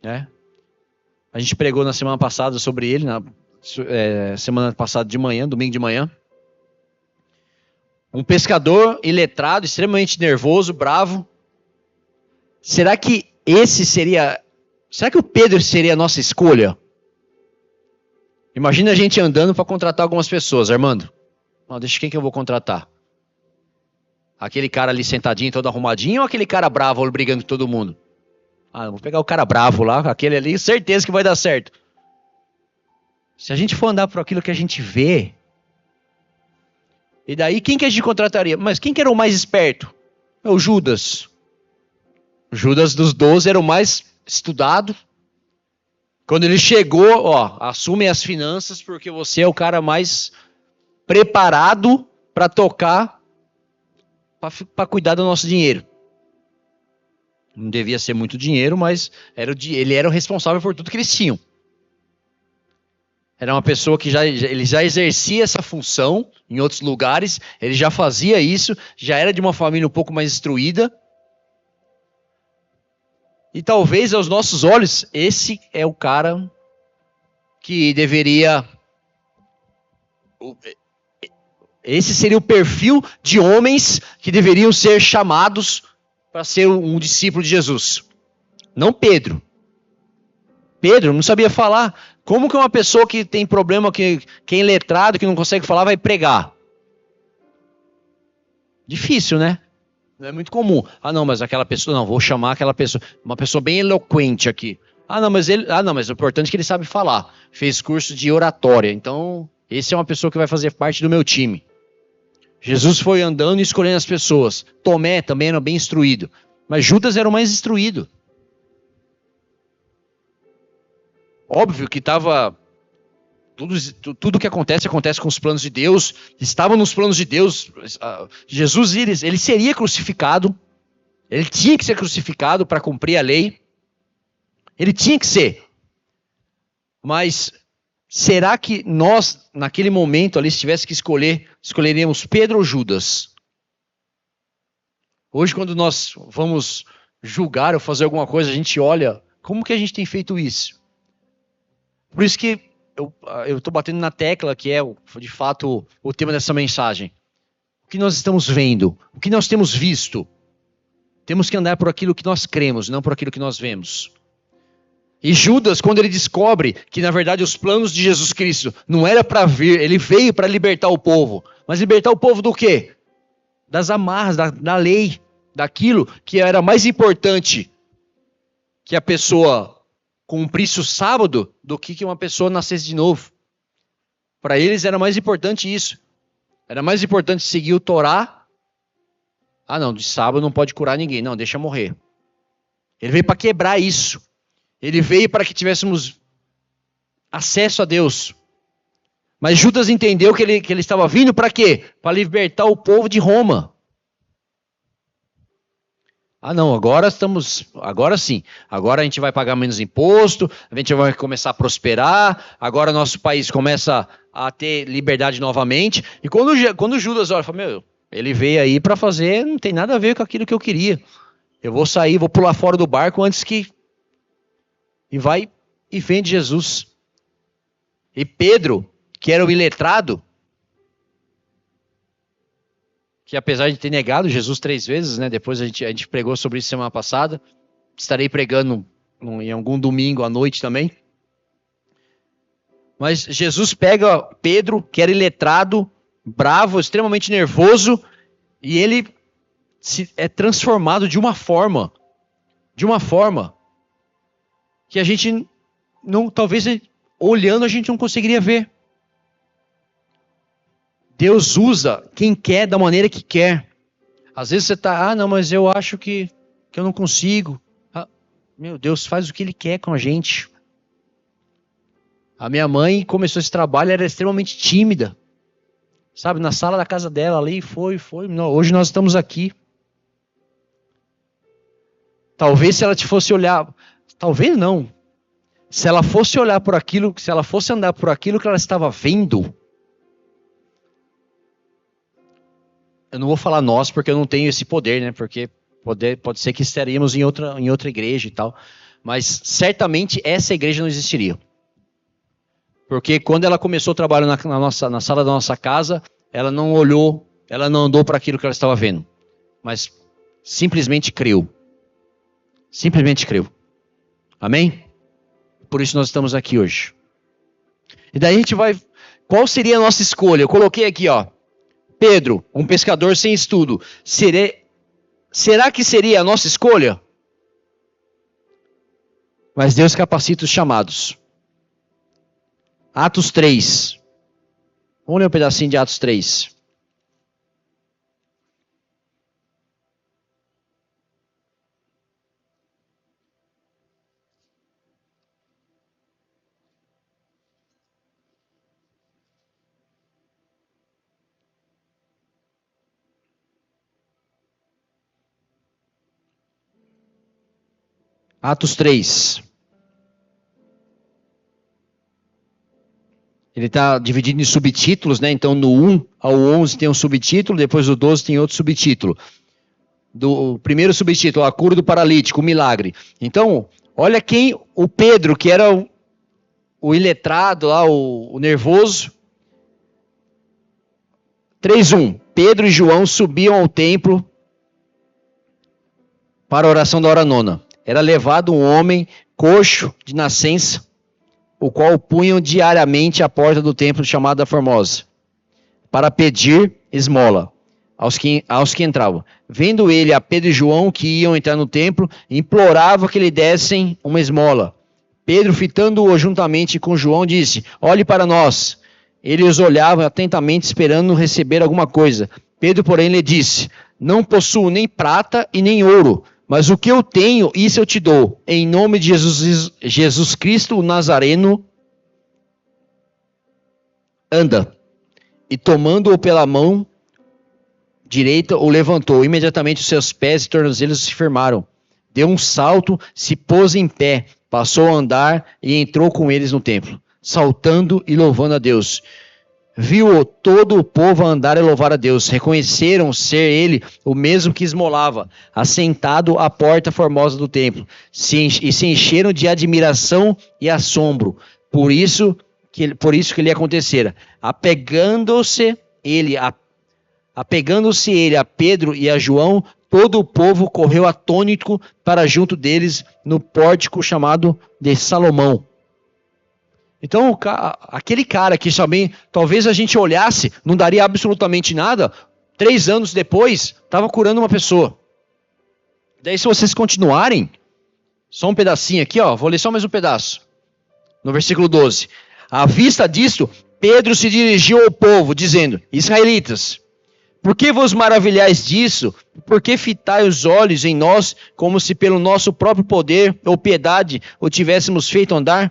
né? A gente pregou na semana passada sobre ele, semana passada de manhã, domingo de manhã. Um pescador iletrado, extremamente nervoso, bravo. Será que o Pedro seria a nossa escolha? Imagina a gente andando para contratar algumas pessoas, Armando. Não, deixa quem que eu vou contratar? Aquele cara ali sentadinho, todo arrumadinho, ou aquele cara bravo brigando com todo mundo? Ah, vou pegar o cara bravo lá, aquele ali, certeza que vai dar certo. Se a gente for andar por aquilo que a gente vê, e daí quem que a gente contrataria? Mas quem que era o mais esperto? É o Judas. O Judas dos 12 era o mais estudado. Quando ele chegou, assume as finanças porque você é o cara mais preparado para tocar, para cuidar do nosso dinheiro. Não devia ser muito dinheiro, mas ele era o responsável por tudo que eles tinham. Era uma pessoa que ele já exercia essa função em outros lugares, ele já fazia isso, já era de uma família um pouco mais instruída. E talvez aos nossos olhos, esse é o cara que deveria... Esse seria o perfil de homens que deveriam ser chamados para ser um discípulo de Jesus. Não Pedro. Pedro não sabia falar. Como que uma pessoa que tem problema, que é iletrado, que não consegue falar, vai pregar? Difícil, né? Não é muito comum. Ah, não, mas aquela pessoa... Não, vou chamar aquela pessoa... Uma pessoa bem eloquente aqui. Ah, não, mas o importante é que ele sabe falar. Fez curso de oratória. Então, esse é uma pessoa que vai fazer parte do meu time. Jesus foi andando e escolhendo as pessoas. Tomé também era bem instruído. Mas Judas era o mais instruído. Óbvio que estava... Tudo que acontece com os planos de Deus. Estava nos planos de Deus. Jesus, ele seria crucificado. Ele tinha que ser crucificado para cumprir a lei. Ele tinha que ser. Mas será que nós, naquele momento ali, se tivesse que escolher, escolheríamos Pedro ou Judas? Hoje, quando nós vamos julgar ou fazer alguma coisa, a gente olha, como que a gente tem feito isso? Por isso que eu estou batendo na tecla, que é, de fato, o tema dessa mensagem. O que nós estamos vendo? O que nós temos visto? Temos que andar por aquilo que nós cremos, não por aquilo que nós vemos. E Judas, quando ele descobre que, na verdade, os planos de Jesus Cristo não era para vir, ele veio para libertar o povo. Mas libertar o povo do quê? Das amarras, da lei, daquilo que era mais importante que a pessoa cumprisse o sábado do que uma pessoa nascesse de novo. Para eles era mais importante isso. Era mais importante seguir o Torá. Ah, não, de sábado não pode curar ninguém. Não, deixa morrer. Ele veio para quebrar isso. Ele veio para que tivéssemos acesso a Deus. Mas Judas entendeu que ele estava vindo para quê? Para libertar o povo de Roma. Ah, não, agora sim. Agora a gente vai pagar menos imposto, a gente vai começar a prosperar, agora nosso país começa a ter liberdade novamente. E quando Judas olha, fala, ele veio aí para fazer, não tem nada a ver com aquilo que eu queria. Eu vou sair, vou pular fora do barco antes que... E vai e vende Jesus. E Pedro, que era o iletrado, que apesar de ter negado Jesus 3 vezes, né? Depois a gente pregou sobre isso semana passada. Estarei pregando em algum domingo à noite também. Mas Jesus pega Pedro, que era iletrado, bravo, extremamente nervoso, e ele é transformado de uma forma que a gente não, talvez olhando a gente não conseguiria ver. Deus usa quem quer da maneira que quer. Às vezes você está, não, mas eu acho que eu não consigo. Meu Deus, faz o que Ele quer com a gente. A minha mãe começou esse trabalho, era extremamente tímida. Sabe, na sala da casa dela ali, foi. Não, hoje nós estamos aqui. Talvez se ela te fosse olhar, talvez não. Se ela fosse olhar por aquilo, se ela fosse andar por aquilo que ela estava vendo, eu não vou falar porque eu não tenho esse poder, né? Porque pode ser que estaríamos em outra igreja e tal. Mas certamente essa igreja não existiria. Porque quando ela começou o trabalho na sala da nossa casa, ela não olhou, ela não andou para aquilo que ela estava vendo. Mas simplesmente creu. Simplesmente creu. Amém? Por isso nós estamos aqui hoje. E daí a gente vai... Qual seria a nossa escolha? Eu coloquei aqui, ó. Pedro, um pescador sem estudo. Será que seria a nossa escolha? Mas Deus capacita os chamados. Atos 3. Vamos ler um pedacinho de Atos 3. Atos 3. Ele está dividido em subtítulos, né? Então, no 1 ao 11 tem um subtítulo, depois do 12 tem outro subtítulo. Do primeiro subtítulo, a cura do paralítico, o milagre. Então, olha quem, o Pedro, que era o iletrado lá, o nervoso. 3:1. Pedro e João subiam ao templo para a oração da hora nona. Era levado um homem coxo de nascença, o qual punham diariamente à porta do templo chamada Formosa, para pedir esmola aos que entravam. Vendo ele a Pedro e João que iam entrar no templo, implorava que lhe dessem uma esmola. Pedro, fitando-o juntamente com João, disse: olhe para nós. Ele os olhava atentamente, esperando receber alguma coisa. Pedro, porém, lhe disse: não possuo nem prata e nem ouro, mas o que eu tenho, isso eu te dou. Em nome de Jesus Cristo, o Nazareno, anda. E tomando-o pela mão direita, o levantou. Imediatamente os seus pés e tornozelos se firmaram. Deu um salto, se pôs em pé, passou a andar e entrou com eles no templo, saltando e louvando a Deus. Viu todo o povo andar e louvar a Deus. Reconheceram ser ele o mesmo que esmolava, assentado à porta formosa do templo. E se encheram de admiração e assombro. Por isso que lhe acontecera. Apegando-se ele a Pedro e a João, todo o povo correu atônito para junto deles no pórtico chamado de Salomão. Então, aquele cara que também, talvez a gente olhasse, não daria absolutamente nada, 3 anos depois, estava curando uma pessoa. Daí, se vocês continuarem, só um pedacinho aqui, ó, vou ler só mais um pedaço. No versículo 12. À vista disto, Pedro se dirigiu ao povo, dizendo: israelitas, por que vos maravilhais disso? Por que fitai os olhos em nós, como se pelo nosso próprio poder ou piedade o tivéssemos feito andar?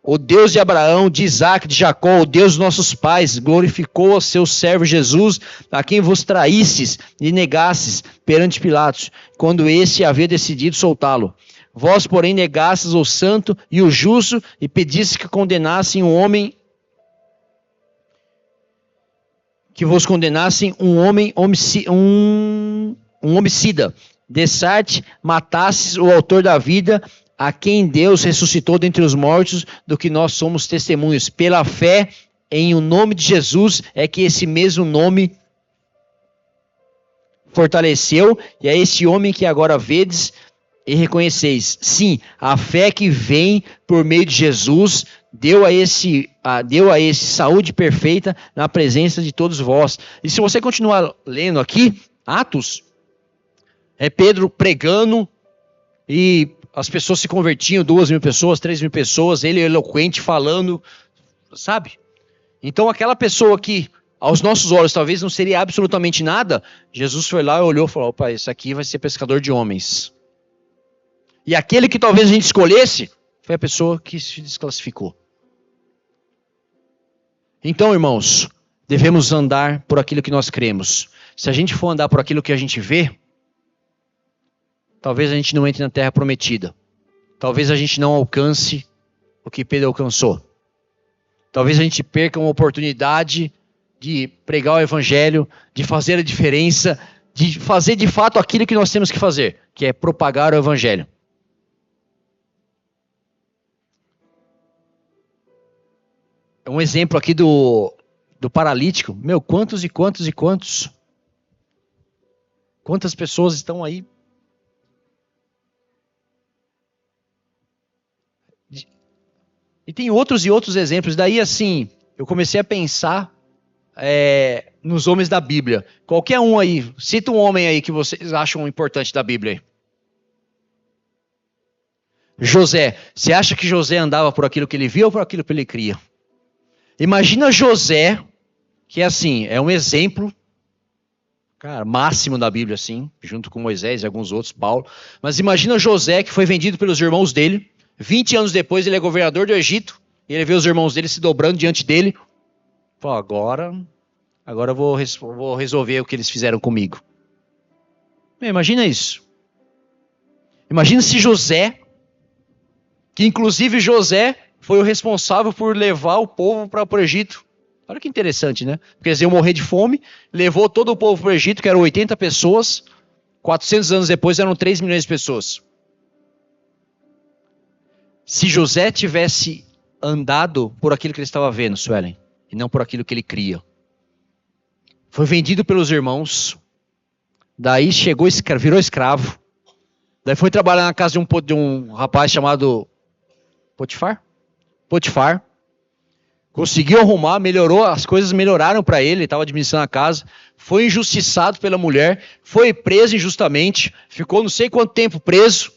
O Deus de Abraão, de Isaac, de Jacó, o Deus dos nossos pais, glorificou a seu servo Jesus, a quem vos traístes e negastes perante Pilatos, quando esse havia decidido soltá-lo. Vós, porém, negastes o santo e o justo e pedistes que condenassem um homem, que vos condenassem um homicida. Dessarte, matastes o autor da vida, a quem Deus ressuscitou dentre os mortos, do que nós somos testemunhos. Pela fé em o nome de Jesus é que esse mesmo nome fortaleceu, e é esse homem que agora vedes e reconheceis. Sim, a fé que vem por meio de Jesus deu a esse saúde perfeita na presença de todos vós. E se você continuar lendo aqui, Atos, é Pedro pregando e as pessoas se convertiam, 2.000 pessoas, 3.000 pessoas, ele eloquente falando, sabe? Então aquela pessoa que aos nossos olhos talvez não seria absolutamente nada, Jesus foi lá e olhou e falou: opa, esse aqui vai ser pescador de homens. E aquele que talvez a gente escolhesse, foi a pessoa que se desclassificou. Então, irmãos, devemos andar por aquilo que nós cremos. Se a gente for andar por aquilo que a gente vê, talvez a gente não entre na terra prometida. Talvez a gente não alcance o que Pedro alcançou. Talvez a gente perca uma oportunidade de pregar o evangelho, de fazer a diferença, de fazer de fato aquilo que nós temos que fazer, que é propagar o evangelho. um exemplo aqui do paralítico. Meu, quantos e quantos e quantos? Quantas pessoas estão aí? E tem outros e outros exemplos. Daí, assim, eu comecei a pensar nos homens da Bíblia. Qualquer um aí, cita um homem aí que vocês acham importante da Bíblia. José. Você acha que José andava por aquilo que ele via ou por aquilo que ele cria? Imagina José, que assim, é um exemplo, cara, máximo da Bíblia, assim, junto com Moisés e alguns outros, Paulo. Mas imagina José, que foi vendido pelos irmãos dele. 20 anos depois ele é governador do Egito. E ele vê os irmãos dele se dobrando diante dele. Pô, agora eu vou resolver o que eles fizeram comigo. Imagina isso. Imagina se José, que inclusive José foi o responsável por levar o povo para o Egito. Olha que interessante, né? Porque eles iam morrer de fome, levou todo o povo para o Egito, que eram 80 pessoas. 400 anos depois eram 3 milhões de pessoas. Se José tivesse andado por aquilo que ele estava vendo, Suelen, e não por aquilo que ele cria. Foi vendido pelos irmãos, daí chegou, virou escravo, daí foi trabalhar na casa de um rapaz chamado Potifar. Conseguiu arrumar, melhorou, as coisas melhoraram para ele estava administrando a casa, foi injustiçado pela mulher, foi preso injustamente, ficou não sei quanto tempo preso,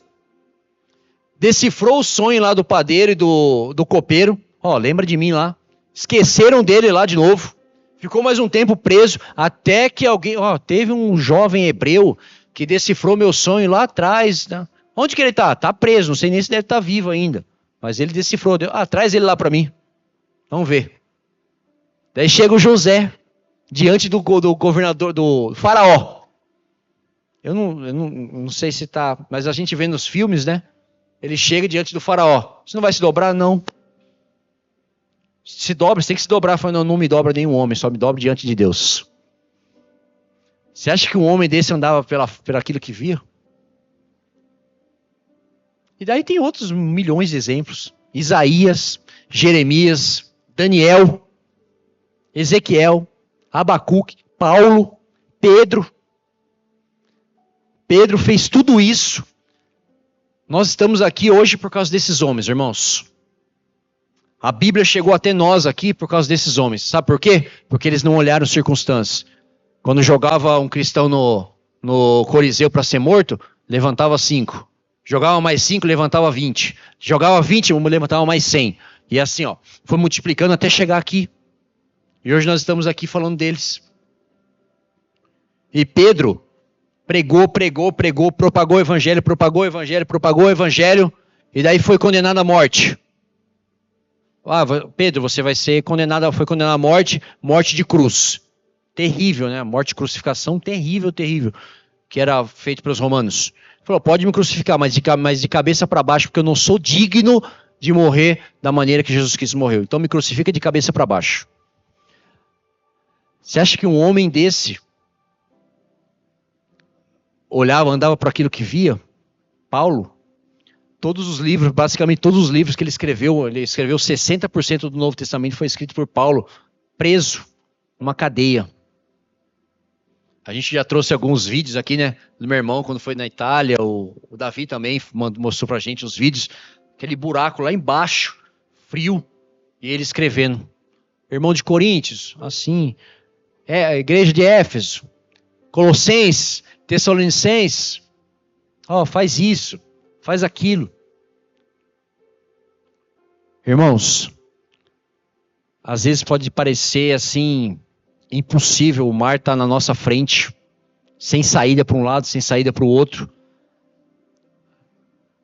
decifrou o sonho lá do padeiro e do copeiro, lembra de mim lá, esqueceram dele lá de novo, ficou mais um tempo preso, até que alguém, teve um jovem hebreu que decifrou meu sonho lá atrás, né? Onde que ele está? Está preso, não sei nem se deve estar vivo ainda, mas ele decifrou, traz ele lá para mim. Vamos ver. Daí chega o José, diante do governador, do faraó. Eu não sei se está, mas a gente vê nos filmes, né? Ele chega diante do faraó. Você não vai se dobrar? Não. Se dobra, você tem que se dobrar. Falando, não me dobra nenhum homem, só me dobra diante de Deus. Você acha que um homem desse andava pela aquilo que via? E daí tem outros milhões de exemplos. Isaías, Jeremias, Daniel, Ezequiel, Abacuque, Paulo, Pedro. Pedro fez tudo isso. Nós estamos aqui hoje por causa desses homens, irmãos. A Bíblia chegou até nós aqui por causa desses homens. Sabe por quê? Porque eles não olharam circunstâncias. Quando jogava um cristão no Coliseu para ser morto, levantava 5. Jogava mais 5, levantava 20. Jogava 20, levantava mais 100. E assim, foi multiplicando até chegar aqui. E hoje nós estamos aqui falando deles. E Pedro pregou, propagou o evangelho, e daí foi condenado à morte. Pedro, você vai ser condenado, foi condenado à morte de cruz. Terrível, né? Morte de crucificação, terrível, que era feito pelos romanos. Falou, pode me crucificar, mas de cabeça para baixo, porque eu não sou digno de morrer da maneira que Jesus Cristo morreu. Então me crucifica de cabeça para baixo. Você acha que um homem desse olhava, andava para aquilo que via? Paulo, basicamente todos os livros que ele escreveu 60% do Novo Testamento foi escrito por Paulo, preso, numa cadeia. A gente já trouxe alguns vídeos aqui, né, do meu irmão quando foi na Itália, o Davi também mostrou pra gente os vídeos, aquele buraco lá embaixo, frio, e ele escrevendo. Irmão de Coríntios, assim, a igreja de Éfeso, Colossenses, Tessalonicenses, faz isso, faz aquilo. Irmãos, às vezes pode parecer assim, impossível, o mar está na nossa frente, sem saída para um lado, sem saída para o outro.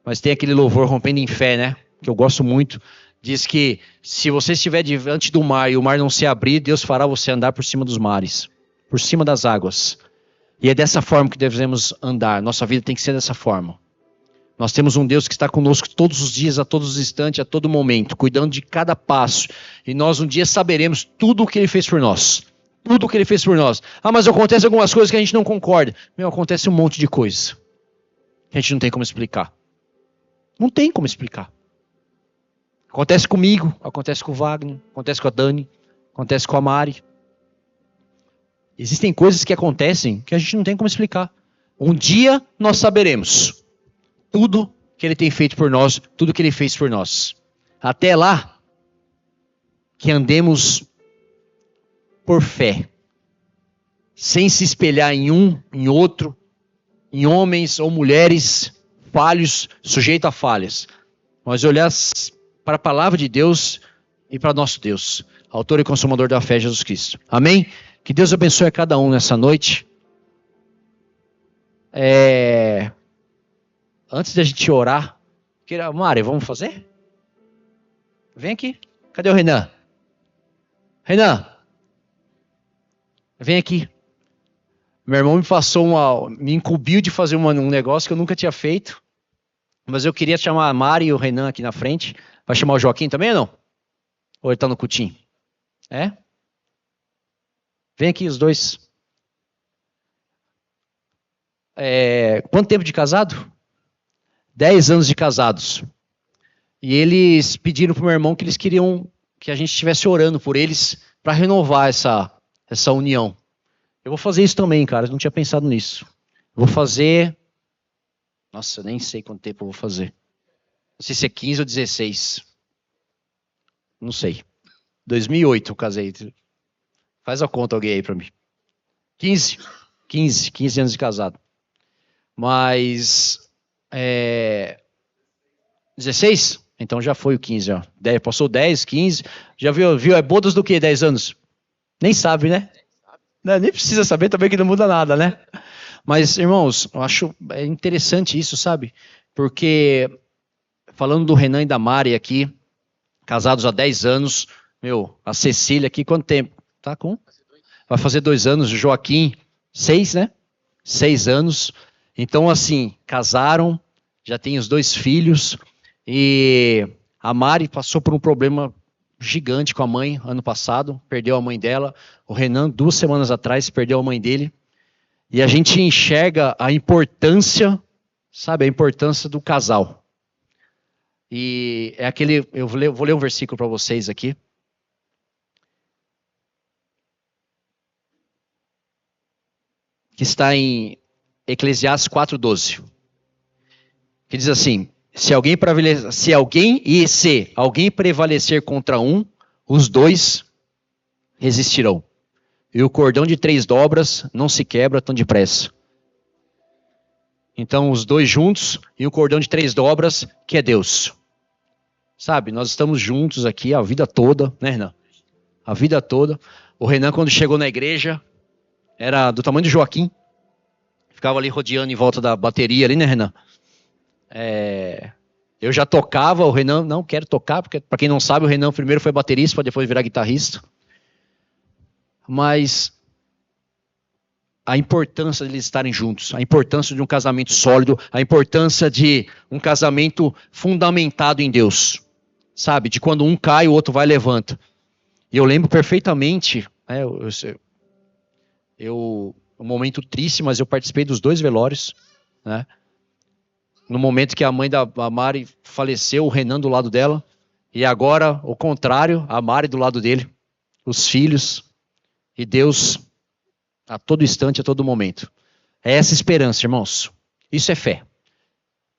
Mas tem aquele louvor Rompendo em Fé, né? Que eu gosto muito. Diz que se você estiver diante do mar e o mar não se abrir, Deus fará você andar por cima dos mares, por cima das águas. E é dessa forma que devemos andar. Nossa vida tem que ser dessa forma. Nós temos um Deus que está conosco todos os dias, a todos os instantes, a todo momento, cuidando de cada passo. E nós um dia saberemos tudo o que Ele fez por nós. Tudo o que Ele fez por nós. Mas acontece algumas coisas que a gente não concorda. Acontece um monte de coisa que a gente não tem como explicar. Não tem como explicar. Acontece comigo, acontece com o Wagner, acontece com a Dani, acontece com a Mari. Existem coisas que acontecem que a gente não tem como explicar. Um dia nós saberemos tudo que ele tem feito por nós, tudo que ele fez por nós. Até lá, que andemos por fé, sem se espelhar em um, em outro, em homens ou mulheres falhos, sujeitos a falhas, mas olhar para a palavra de Deus e para nosso Deus, autor e consumador da fé, Jesus Cristo. Amém? Que Deus abençoe a cada um nessa noite. Antes da gente orar, Mari, vamos fazer? Vem aqui. Cadê o Renan? Renan, vem aqui. Meu irmão me incumbiu de fazer um negócio que eu nunca tinha feito. Mas eu queria chamar a Mari e o Renan aqui na frente. Vai chamar o Joaquim também ou não? Ou ele tá no cutim? Vem aqui os dois. Quanto tempo de casado? 10 anos de casados. E eles pediram pro meu irmão que eles queriam que a gente estivesse orando por eles para renovar essa união. Eu vou fazer isso também, cara. Eu não tinha pensado nisso. Eu vou fazer... Nossa, eu nem sei quanto tempo eu vou fazer. Não sei se é 15 ou 16. Não sei. 2008 eu casei. Faz a conta alguém aí pra mim. 15 anos de casado. Mas... 16? Então já foi o 15, ó. Passou 10, 15. Já viu? É bodas do quê? 10 anos? Nem sabe, né? Não, nem precisa saber também que não muda nada, né? Mas, irmãos, eu acho interessante isso, sabe? Porque, falando do Renan e da Mari aqui, casados há 10 anos, a Cecília aqui, quanto tempo? Tá com? Vai fazer 2 anos, o Joaquim, 6, né? 6 anos. Então, assim, casaram, já tem os 2 filhos, e a Mari passou por um problema gigante com a mãe ano passado, perdeu a mãe dela. O Renan, 2 semanas atrás, perdeu a mãe dele. E a gente enxerga a importância, sabe, a importância do casal. E é aquele, eu vou ler um versículo para vocês aqui. Que está em Eclesiastes 4:12. Que diz assim: se alguém prevalecer contra um, os 2 resistirão. E o cordão de 3 dobras não se quebra tão depressa. Então, os 2 juntos e o cordão de 3 dobras, que é Deus. Sabe, nós estamos juntos aqui a vida toda, né, Renan? A vida toda. O Renan, quando chegou na igreja, era do tamanho do Joaquim. Ficava ali rodeando em volta da bateria ali, né, Renan? Eu já tocava, o Renan não quero tocar, porque para quem não sabe, o Renan primeiro foi baterista, para depois virar guitarrista. Mas a importância de eles estarem juntos, a importância de um casamento sólido, a importância de um casamento fundamentado em Deus. Sabe, de quando um cai, o outro vai e levanta. E eu lembro perfeitamente, um momento triste, mas eu participei dos 2 velórios, né? No momento que a mãe da Mari faleceu, o Renan do lado dela, e agora, o contrário, a Mari do lado dele, os filhos, e Deus a todo instante, a todo momento. É essa esperança, irmãos. Isso é fé.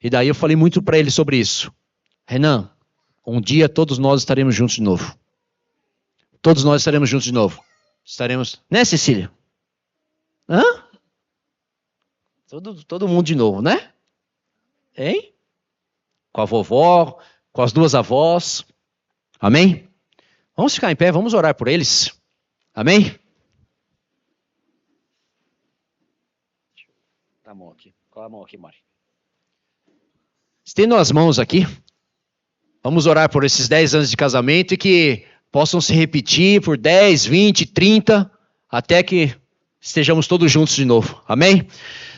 E daí eu falei muito para ele sobre isso. Renan, um dia todos nós estaremos juntos de novo. Todos nós estaremos juntos de novo. Estaremos... Né, Cecília? Hã? Todo mundo de novo, né? Hein? Com a vovó, com as 2 avós. Amém? Vamos ficar em pé, vamos orar por eles. Amém? Tá a mão aqui. Qual a mão aqui, Mari? Estendam as mãos aqui. Vamos orar por esses 10 anos de casamento e que possam se repetir por 10, 20, 30, até que estejamos todos juntos de novo. Amém?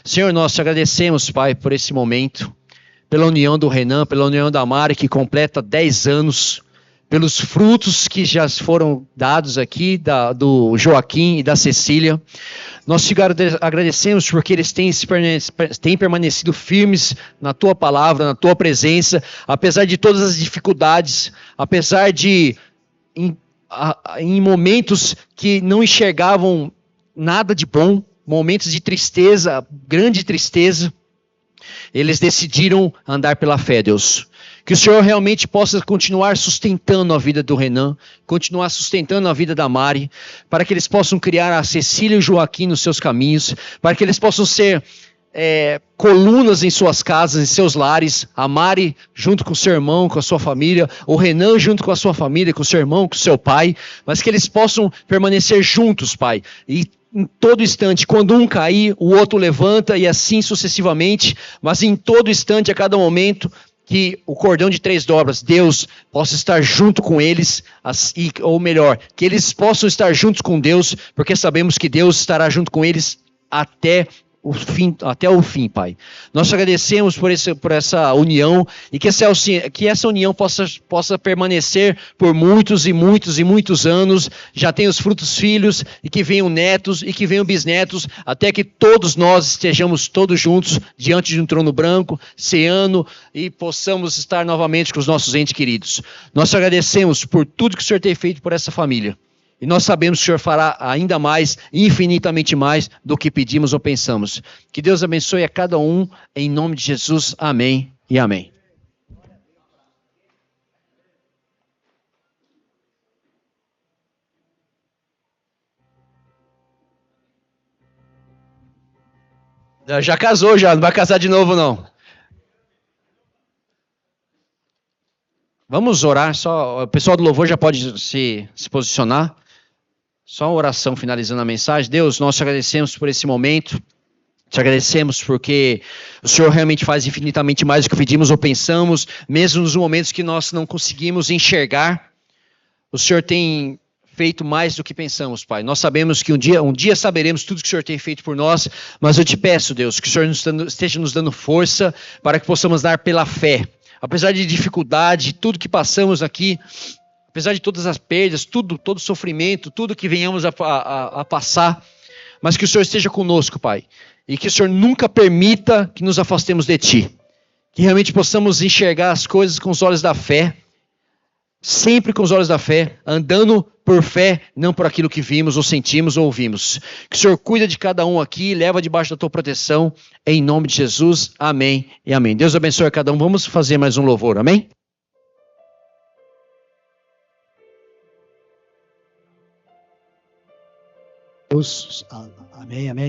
Senhor, nós te agradecemos, Pai, por esse momento, pela união do Renan, pela união da Mari, que completa 10 anos, pelos frutos que já foram dados aqui, do Joaquim e da Cecília. Nós te agradecemos porque eles têm permanecido firmes na tua palavra, na tua presença, apesar de todas as dificuldades, apesar de, em momentos que não enxergavam nada de bom, momentos de tristeza, grande tristeza, eles decidiram andar pela fé, Deus. Que o Senhor realmente possa continuar sustentando a vida do Renan, continuar sustentando a vida da Mari, para que eles possam criar a Cecília e o Joaquim nos seus caminhos, para que eles possam ser colunas em suas casas, em seus lares, a Mari junto com o seu irmão, com a sua família, o Renan junto com a sua família, com o seu irmão, com o seu pai, mas que eles possam permanecer juntos, Pai, e em todo instante, quando um cair, o outro levanta e assim sucessivamente, mas em todo instante, a cada momento, que o cordão de 3 dobras, Deus possa estar junto com eles, ou melhor, que eles possam estar juntos com Deus, porque sabemos que Deus estará junto com eles até o fim, Pai. Nós te agradecemos por essa união e que essa união possa permanecer por muitos e muitos e muitos anos, já tenha os frutos filhos e que venham netos e que venham bisnetos, até que todos nós estejamos todos juntos diante de um trono branco, ceando e possamos estar novamente com os nossos entes queridos. Nós te agradecemos por tudo que o Senhor tem feito por essa família. E nós sabemos que o Senhor fará ainda mais, infinitamente mais, do que pedimos ou pensamos. Que Deus abençoe a cada um, em nome de Jesus. Amém e amém. Já casou, já, não vai casar de novo, não. Vamos orar, só o pessoal do louvor já pode se posicionar. Só uma oração finalizando a mensagem. Deus, nós te agradecemos por esse momento. Te agradecemos porque o Senhor realmente faz infinitamente mais do que pedimos ou pensamos, mesmo nos momentos que nós não conseguimos enxergar. O Senhor tem feito mais do que pensamos, Pai. Nós sabemos que um dia saberemos tudo que o Senhor tem feito por nós, mas eu te peço, Deus, que o Senhor esteja nos dando força para que possamos dar pela fé. Apesar de dificuldade, tudo que passamos aqui, apesar de todas as perdas, todo o sofrimento, tudo que venhamos a passar, mas que o Senhor esteja conosco, Pai. E que o Senhor nunca permita que nos afastemos de Ti. Que realmente possamos enxergar as coisas com os olhos da fé, sempre com os olhos da fé, andando por fé, não por aquilo que vimos, ou sentimos, ou ouvimos. Que o Senhor cuida de cada um aqui, leva debaixo da Tua proteção, em nome de Jesus, amém e amém. Deus abençoe a cada um. Vamos fazer mais um louvor, amém? Amém, amém.